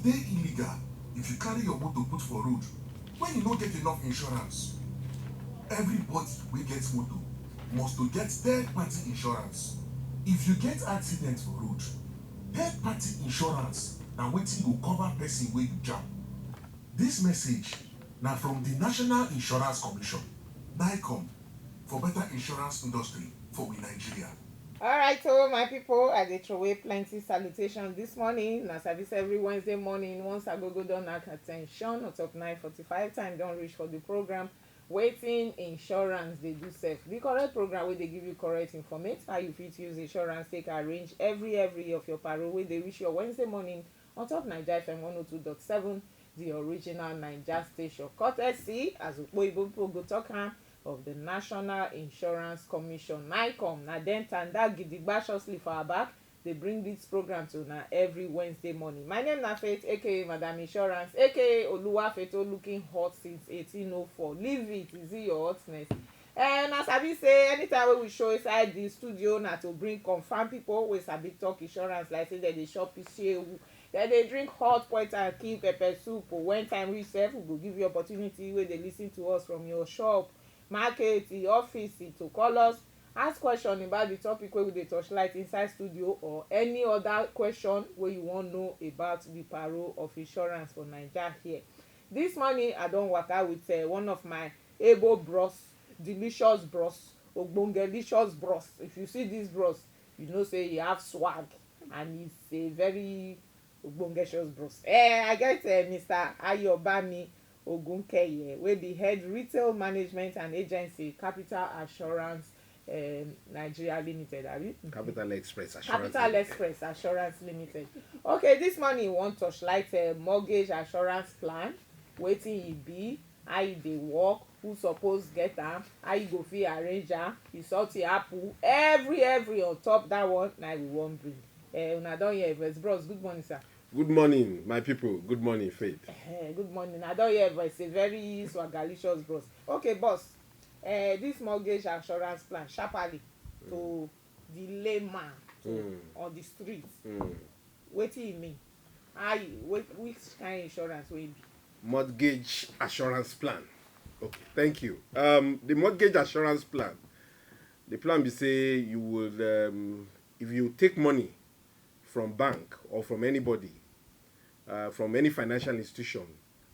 dey illegal if you carry your motor put for road when you no get enough insurance. Everybody wey get motor must to get third-party insurance. If you get accident for road, third-party insurance na wetin go cover person wey you jam. Dis message na from di National Insurance Commission, NICOM, for better insurance industry for we Nigeria. Alright, so my people, I dey throway plenty salutations this morning. Na service every Wednesday morning. Once I go don knack attention, on top 9:45 time don reach for the program. Wetin insurance dey do sef? The correct program wey dey give you correct information how you fit use insurance take arrange every of your paro wey dey reach your Wednesday morning on top Naija FM 102.7, the original Naija station. Courtesy, as Oyibo people go talk am, of the National Insurance Commission, NICOM. Na dem tanda gidigba shortly for our back. They bring this program to na every Wednesday morning. My name na Faith, aka Madam Insurance, aka Oluwafeto, looking hot since 1804. Leave it, is it your hotness? And as I say, anytime wey we show inside the studio, na to bring confirm people wey sabi talk insurance, like say dem dey shop isewu, dem dey drink hot point and kill pepper soup. When time reach sef, we go give you opportunity wey dey lis ten to us from your shop, market, the office, to call us, ask question about the topic wey we dey torchlight inside studio, or any other question wey you wan know about the paro of insurance for Naija here. This morning I don waka with one of my able bros, delicious bros, ogbongelicious bros. If you see this bros, you know say he have swag and he's a very ogbongelicious bros. I get Mr. Ayobami Ogunkeye-Head, wey be head retail management and agency, Capital Assurance Nigeria Limited, abi? Capital Express Assurance. Capital Express Assurance Limited. Okay, this morning we wan torchlight mortgage assurance plan. Wetin e be, how e dey work, who suppose get am, how you go fit arrange am, if something happen, every on top that one na we wan bring. Una don hear voice. Bros, good morning, sir. Good morning, my people. Good morning, Faith. Good morning. I don hear voice. A very swagalicious bros. Okay, boss. This mortgage assurance plan, sharply to the layman on the street. Wetin e mean? Which kind of insurance will it be? Mortgage assurance plan. Okay, thank you. The mortgage assurance plan, the plan be say you would, if you take money from bank or from anybody, from any financial institution,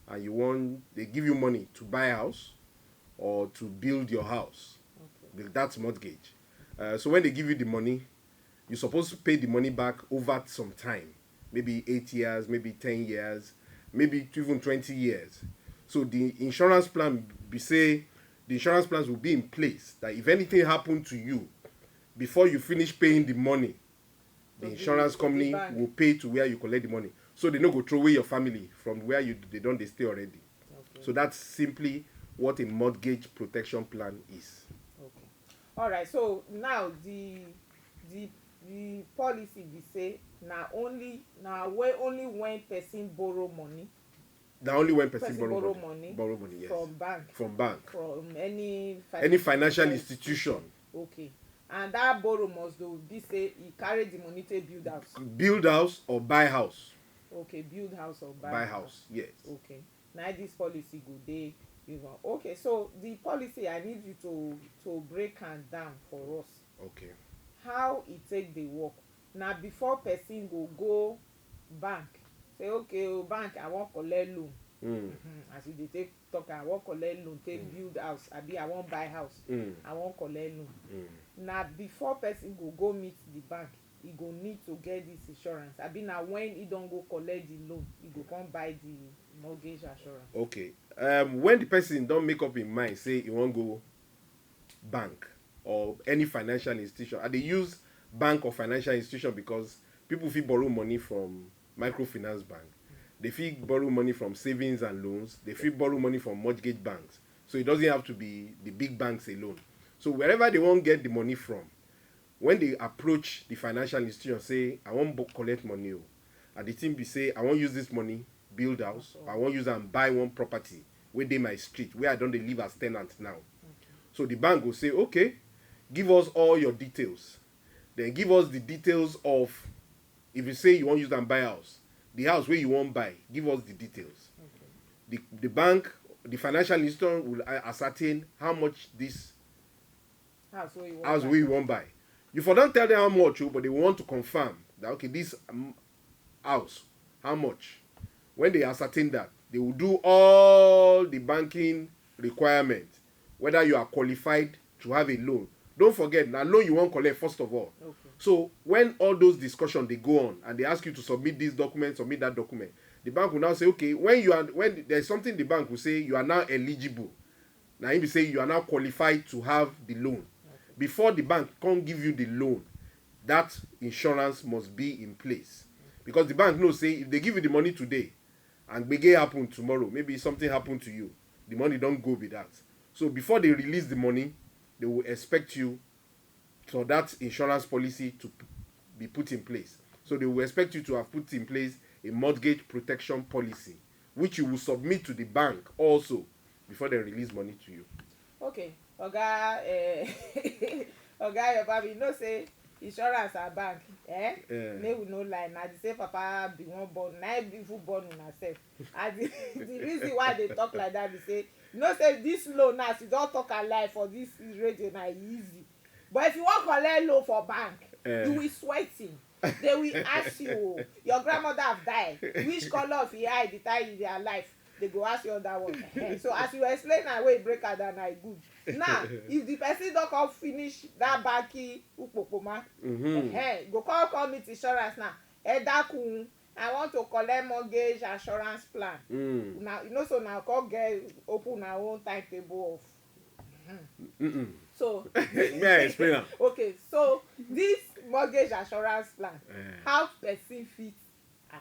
and they give you money to buy a house or to build your house, okay, that's mortgage. So when they give you the money, you're supposed to pay the money back over some time, maybe 8 years, maybe 10 years, maybe even 20 years. So the insurance plan the insurance plans will be in place that if anything happened to you before you finish paying the money, the insurance company will pay to where you collect the money. So they no go throw away your family from where they stay already. Okay. So that's simply what a mortgage protection plan is. Okay. All right. So now the policy be say only when person borrow money. Now only when person borrow money. Borrow money, yes. From bank. From any financial institution. Okay. And that borrow must be say he carry the money to build house. Build house or buy house. Okay, build house or buy house. Yes. Okay. Now this policy go dey even. Okay, so the policy I need you to break am down for us. Okay. How it take dey work. Now before person go bank, say okay, bank I wan collect loan. As you dey take talk, I wan collect loan, take build house, abi I wan buy house, I wan collect loan. Now before person go meet the bank, he go need to get this insurance. Abi na when he don go collect the loan, he go come buy the mortgage assurance. Okay. When the person don make up him mind, say he wan go bank or any financial institution, and they use bank or financial institution because people fit borrow money from microfinance bank, they fit borrow money from savings and loans, they fit borrow money from mortgage banks. So it doesn't have to be the big banks alone. So wherever they won't get the money from, when they approach the financial institution, say I wan collect money, and the team be say I wan use this money build house, I wan use and buy one property wey dey my street where I don dey live as tenant now. Okay. So the bank will say, okay, give us all your details. Then give us the details of, if you say you wan use and buy house, the house where you won't buy, give us the details. The bank, the financial institution will ascertain how much this house where you won't buy. You for don't tell them how much, but they want to confirm that okay, this house, how much. When they ascertain that, they will do all the banking requirements, whether you are qualified to have a loan. Don't forget, now loan you won't collect first of all. Okay. So when all those discussions they go on and they ask you to submit this document, submit that document, the bank will now say, okay, when there's something the bank will say you are now eligible. Now he will say you are now qualified to have the loan. Okay. Before the bank can't give you the loan, that insurance must be in place. Because the bank knows say if they give you the money today and begay happen tomorrow, maybe something happened to you, the money don't go with that. So before they release the money, they will expect you for that insurance policy to be put in place. So they will expect you to have put in place a mortgage protection policy, which you will submit to the bank also before they release money to you. Okay, Oga, Ayobami, you know say insurance and bank, Make we no lie. Na the same papa be one born, na be full born una sef. And the reason why they talk like that be say, you know say this loan now, you don talk am lie for this radio na easy. But if you wan collect loan for bank, you will sweating. They will ask you, your grandmother have died, which color of your eye the time in their life. They go ask you on that one. So as you explain na way break am down na good. Now if the person don come finish that banking upopoma, go call meet insurance now. Edakun, I want to collect mortgage assurance plan. Now you know, so now come get open our own timetable of. So may I explain am? Okay, so this mortgage assurance plan, how person fit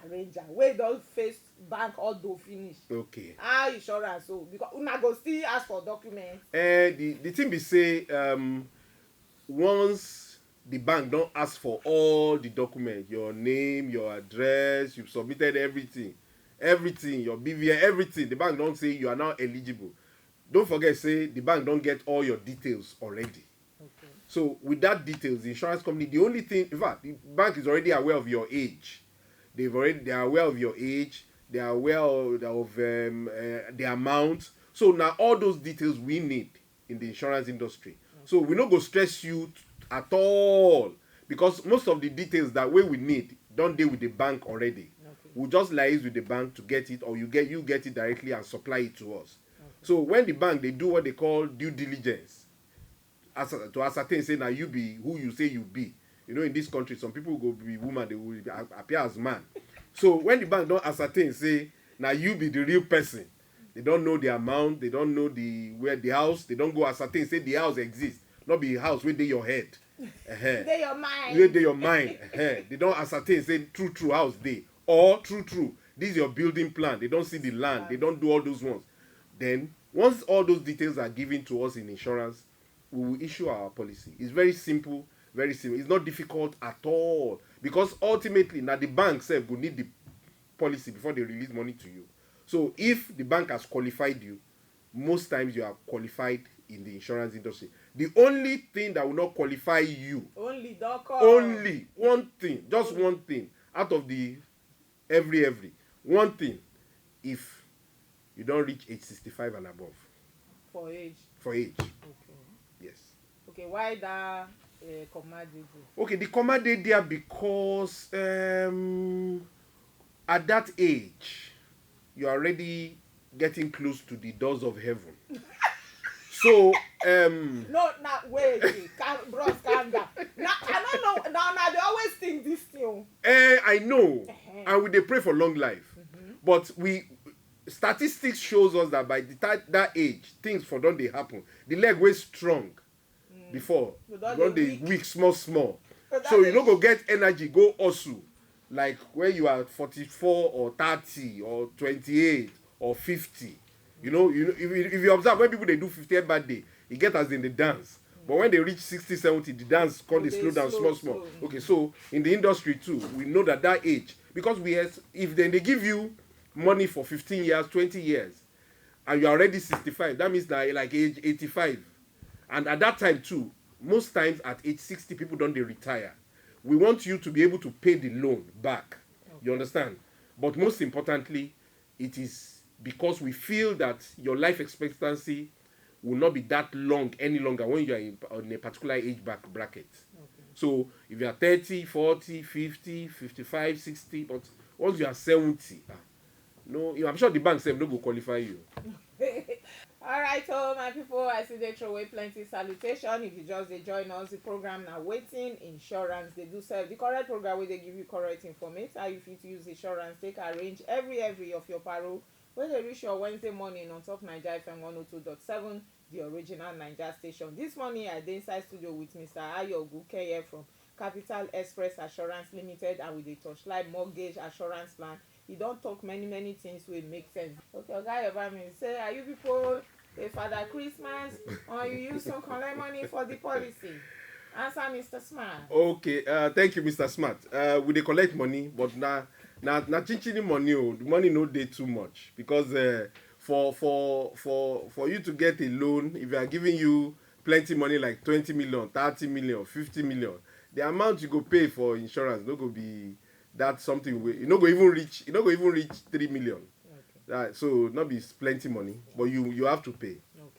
arrange am wey don face bank all do finish? Okay. How insurance so because una go still ask for documents. The thing be say once the bank don ask for all the documents, your name, your address, you've submitted everything, your BVN, everything, the bank don say you are now eligible. Don't forget say the bank don't get all your details already. Okay. So with that details, the insurance company, the only thing, in fact, the bank is already aware of your age. They are aware of your age. They are aware of the amount. So now all those details we need in the insurance industry. Okay. So we not go stress you at all, because most of the details that we need don't deal with the bank already. Okay. We'll just liaise with the bank to get it, or you get it directly and supply it to us. So when the bank, they do what they call due diligence, to ascertain, say, now you be who you say you be. You know, in this country, some people go be woman, they will appear as man. So when the bank don't ascertain, say, now you be the real person. They don't know the amount, they don't know where the house, they don't go ascertain, say the house exists. Not be house where they your head. They your mind. Where they your mind. They don't ascertain, say, true house they. Or true. This is your building plan. They don't see the land. They don't do all those ones. Then, once all those details are given to us in insurance, we will issue our policy. It's very simple, very simple. It's not difficult at all. Because ultimately, now the bank will need the policy before they release money to you. So if the bank has qualified you, most times you are qualified in the insurance industry. The only thing that will not qualify you, only one thing, just one thing, out of the every, one thing, if you don't reach age 65 and above. For age? For age. Okay. Yes. Okay, why that comma dey there? Okay, the comma dey there because at that age, you are already getting close to the doors of heaven. So, No, wait, bros, calm down. Now, I don't know, now they always think this thing. I know, and we dey pray for long life. But statistics shows us that by that age, things for don't they happen. The leg was strong before, don't they weak, small. So you don't go get energy, go also. Like when you are 44 or 30 or 28 or 50. You know, if you observe when people they do 50th birthday, it get as in the dance. But when they reach 60, 70, the dance they slow down small. Okay, so in the industry too, we know that age, because if they give you money for 15 years, 20 years, and you're already 65, that means that like age 85. And at that time too, most times at age 60, people don't they retire. We want you to be able to pay the loan back. Okay. You understand? But most importantly, it is because we feel that your life expectancy will not be that long any longer when you are in a particular age bracket. Okay. So if you are 30, 40, 50, 55, 60, but once you are 70, no, I'm sure the bank sef no go qualify you. All right, so my people, I see they throw away plenty salutation. If you just dey join us, the program now waiting insurance. They do serve the correct program where they give you correct information. How you fit use insurance, take arrange every of your paro. When they reach your Wednesday morning on top Naija FM 102.7, the original Naija station. This morning I dey inside studio with Mr. Ogunkeye.Head from Capital Express Assurance Limited, and with the Torchlight Mortgage Assurance Plan. He don talk many things wey make sense. Okay, Oga Ayobami say, are you people a Father Christmas or you use some collect money for the policy? Answer, Mr. Smart. Okay, thank you, Mr. Smart. We dey collect money, but na chinchini money. The money no dey too much because for you to get a loan, if they are giving you plenty money like 20 million, 30 million, 50 million, the amount you go pay for insurance no go be that something wey you no go even reach 3 million. Okay. So not be plenty money, but you have to pay.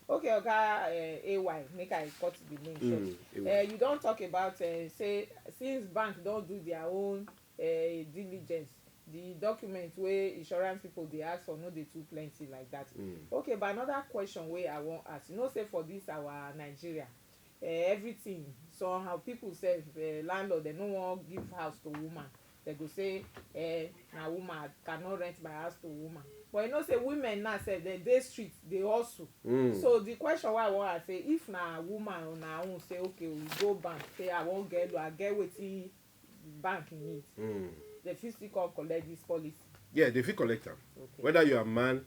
Okay, Oga AY, make I cut the name short. You don talk about say since bank don do their own diligence, the document wey insurance people dey ask for no dey too plenty like that. Okay, but another question wey I wan ask, you know say for this our Nigeria, everything somehow people sef landlord dem no wan give house to woman. They go say na woman cannot rent my house to woman. But you know say women now sef dem dey street dey hustle. So the question wey I wan ask say, if na woman on her own say okay we go bank say I wan get loan, I get wetin bank need, they fit still come collect this policy? Yeah, they fit collect am. Okay. Whether you are a man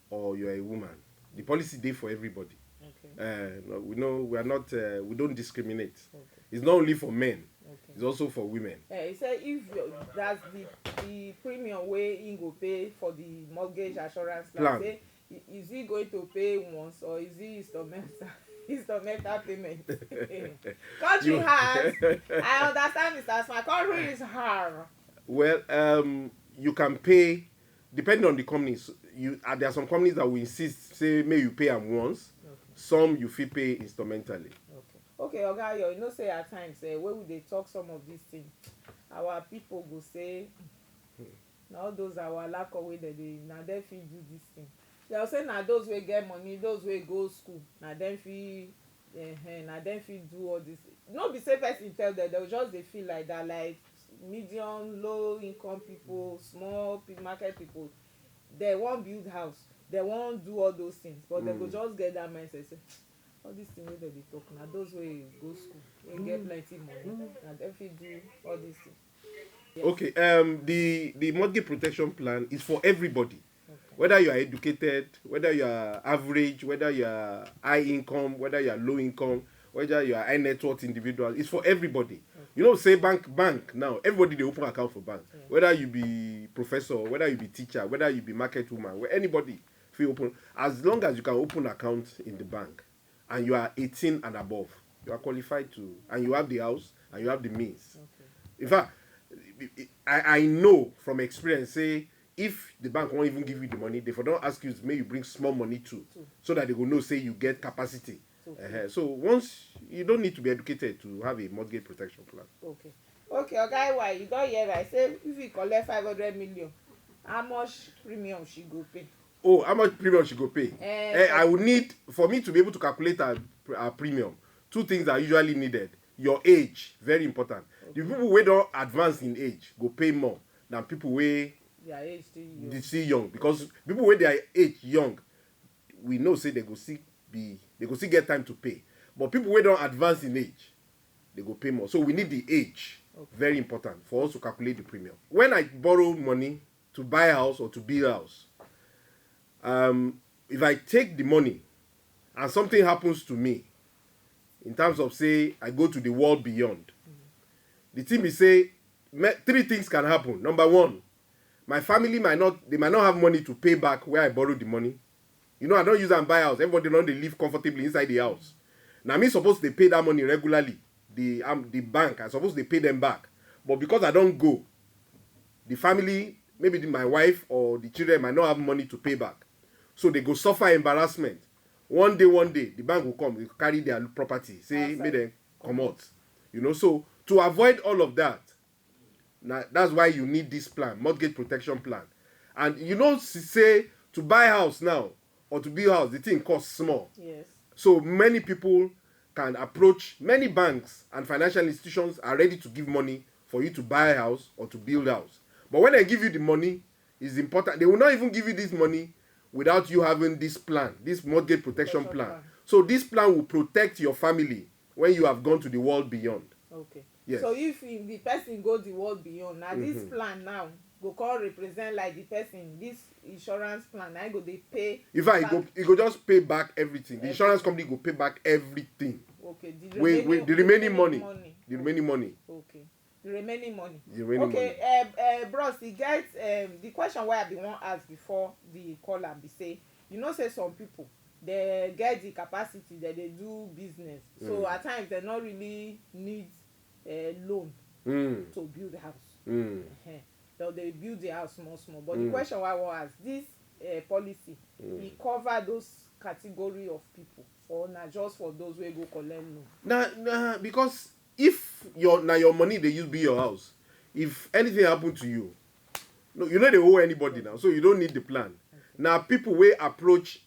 or you are a woman, the policy dey for everybody. Okay. We know we are not we don't discriminate. Okay. It's not only for men. Okay. It's also for women. He say if that's the premium wey he go pay for the mortgage assurance plan. Say is he going to pay once or is he instrumental payment? Country hard. I understand, Mr. Smart. Country is hard. Well, you can pay depending on the companies. There are some companies that will insist say may you pay am once. Okay. Some you fit pay instrumentally. Okay, Oga, you know say at times when we dey talk some of these things, our people go say na all those our lack of way na dem fit do this thing. They go say na those wey get money, those wey go school, na dem fit do all this. No be say person tell them, they go just dey feel like that, like medium low income people, small market people, they wan build house, they wan do all those things, but they go just get that mindset say all these things wey dem dey talk na those wey go school wey get plenty money na dem fit do all these things. Yes. Okay, the mortgage protection plan is for everybody. Okay. Whether you are educated, whether you are average, whether you are high income, whether you are low income, whether you are high net worth individual, it's for everybody. Okay. You know, say bank now, everybody dey open account for bank. Yeah. Whether you be professor, whether you be teacher, whether you be market woman, where anybody fit open, as long as you can open account in the bank and you are 18 and above, you are qualified to, and you have the house and you have the means. Okay. In fact, I know from experience, say if the bank won't even give you the money, they for don't ask you, may you bring small money too, so that they will know say you get capacity. So once you don't need to be educated to have a mortgage protection plan. Okay, okay, why you don't hear I say if you collect 500 million, how much premium she go pay? Oh, how much premium she go pay? I would need, for me to be able to calculate a premium, two things are usually needed. Your age, very important. Okay. The people who don't advance in age go pay more than people who their age still young. Because people with their age young, we know say they go still get time to pay. But people who don't advance in age, they go pay more. So we need the age. Okay. Very important for us to calculate the premium. When I borrow money to buy a house or to build a house, if I take the money and something happens to me, in terms of say I go to the world beyond, the thing is say three things can happen. Number one, my family might not have money to pay back where I borrowed the money. You know, I don't use and buy house. Everybody don't they live comfortably inside the house. Now me supposed to pay that money regularly. The bank I supposed to pay them back, but because I don't go, the family maybe my wife or the children might not have money to pay back. So they go suffer embarrassment. One day, the bank will come, they carry their property, say, make them come out. You know, so to avoid all of that, now that's why you need this plan, mortgage protection plan. And you know, say to buy house now or to build house, the thing costs small. Yes. So many people can approach, many banks and financial institutions are ready to give money for you to buy a house or to build a house. But when they give you the money, it's important. They will not even give you this money without you having this plan, this mortgage protection plan. So this plan will protect your family when you have gone to the world beyond. Okay. Yes. So if the person go the world beyond, now this plan now go call represent like the person, this insurance plan, now go they pay. In fact, it go just pay back everything. The insurance company go pay back everything. Okay. The remaining money. The remaining money. Okay. The remaining money. Okay, bros, he gets the question why I been want ask before the caller be say, you know, say some people they get the capacity that they do business, so at times they not really need loan to build a house. So they build the house small. But the question why I want ask, this policy, it cover those category of people, or not just for those who go collect loan? Nah, because if your money they use be your house, if anything happen to you, no, you know they owe anybody now, so you don't need the plan. Now people will approach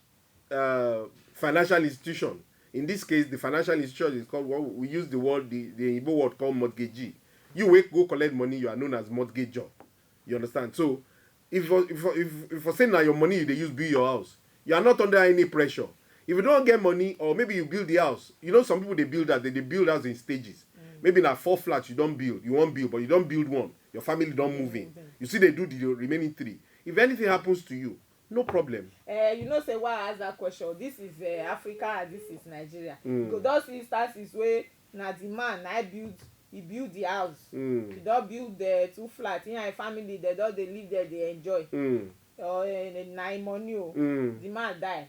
financial institution. In this case, the financial institution is called, we use the word, the Igbo word called mortgagee. You will go collect money, you are known as mortgager. You understand? So if for saying that your money they use be your house, you are not under any pressure. If you don't get money, or maybe you build the house, you know some people they build that, they build house in stages. Maybe now 4 flats you don't build, you won't build, but you don't build one. Your family don't move in. You see they do the remaining 3. If anything happens to you, no problem. You know, say why I ask that question. This is Africa and this is Nigeria. Because those instances where now the man he build the house. He don't build the 2 flats. In a family they live there, they enjoy. Or 9 money. The man die.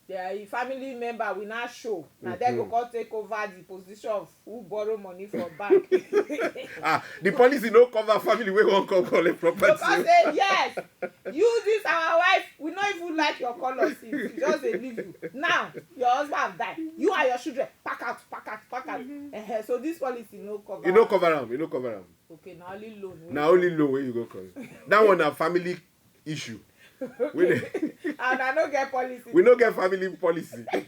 The family member will not show. Now they go come take over the position of who borrow money from bank. The policy no cover family we won't call a property. Because say yes, you this our wife, we not even like your color since we just leave you. Now your husband have died. You and your children pack out. So this policy no cover. You no cover them. Okay, now only loan. Now only loan where you go call. That one a family issue. And I don't get policy. We don't get family policy. So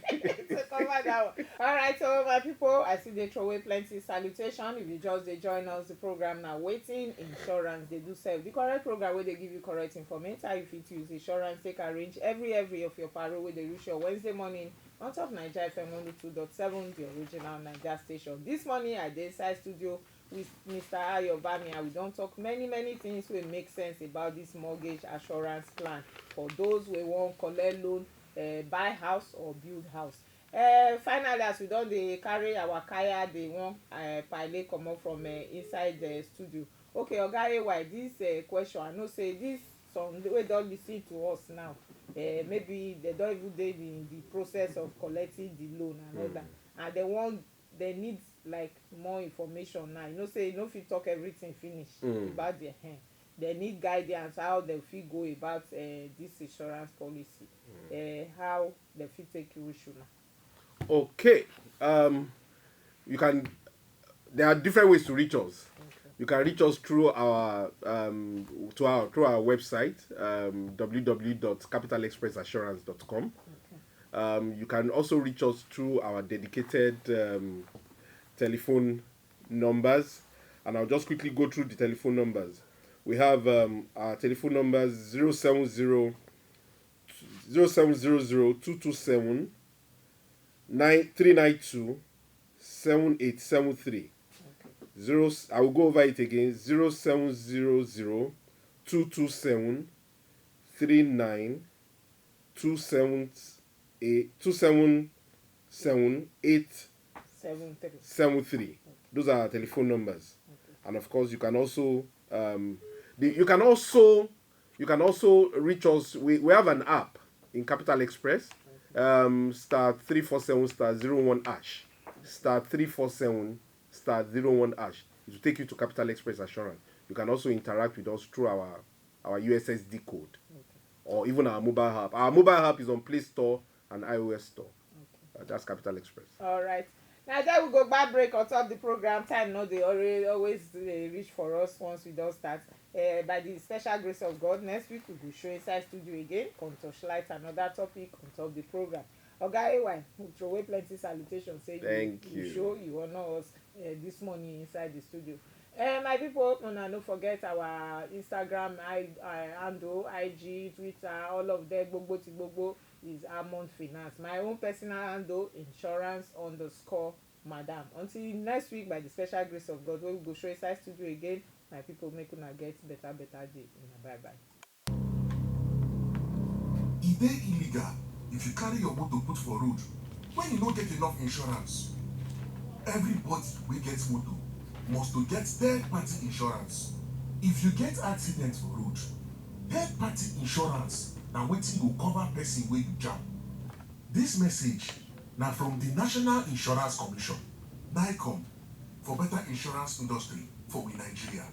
cover that one. All right, so my people, I see they throw away plenty salutation. If you just they join us, the program now waiting insurance they do serve the correct program where they give you correct information. If you use insurance, take arrange every of your paro where they reach your Wednesday morning on top Nigeria FM 102.7, the original Nigeria station. This morning at the inside studio with Mr. Ayobami, and we don't talk many things will make sense about this mortgage assurance plan for those who want collect loan, buy house or build house. Finally, as we don dey carry our kaya, they want pilot come up from inside the studio. Okay, Oga AY, this question, I know say this some wey don lis ten to us now, maybe they don't even dey in the process of collecting the loan and all that, and they need like more information now. You know, say you know if you talk everything finish about their hand, they need guidance how they fit go about this insurance policy, how they fit take issue now. Okay, you can. There are different ways to reach us. Okay. You can reach us through our through our website, www.capitalexpressassurance.com. Okay. You can also reach us through our dedicated telephone numbers, and I'll just quickly go through the telephone numbers. We have our telephone numbers 070 227 392 7873. I will go over it again. 0700 227 27773. Those are our telephone numbers. Okay. And of course, you can also reach us. We have an app in Capital Express. Star 347 star 01 hash. Star 347 star 01 hash. It will take you to Capital Express Assurance. You can also interact with us through our our USSD code, or even our mobile app. Our mobile app is on Play Store and iOS Store. That's Capital Express. All right. Now then we go back break on top the program. Time no dey always reach for us once we don start. By the special grace of God, next week we go show inside studio again, come torchlight another topic on top the program. Oga AY, we throw away plenty salutation. Say Thank you you. show you honor us this morning inside the studio. My people, una no forget our Instagram, handle, IG, Twitter, all of them. Gbogbo ti gbogbo is Almond Finance. My own personal handle, insurance_madam. Until next week, by the special grace of God, we will go show inside studio again. My people, make una get better day. Bye bye. E dey illegal if you carry your motor put for road when you no get enough insurance. Everybody wey get motor must to get third party insurance. If you get accident for road, third party insurance na wetin go cover person wey you jam. Dis message na from the National Insurance Commission, NICOM, for better insurance industry for we Nigeria.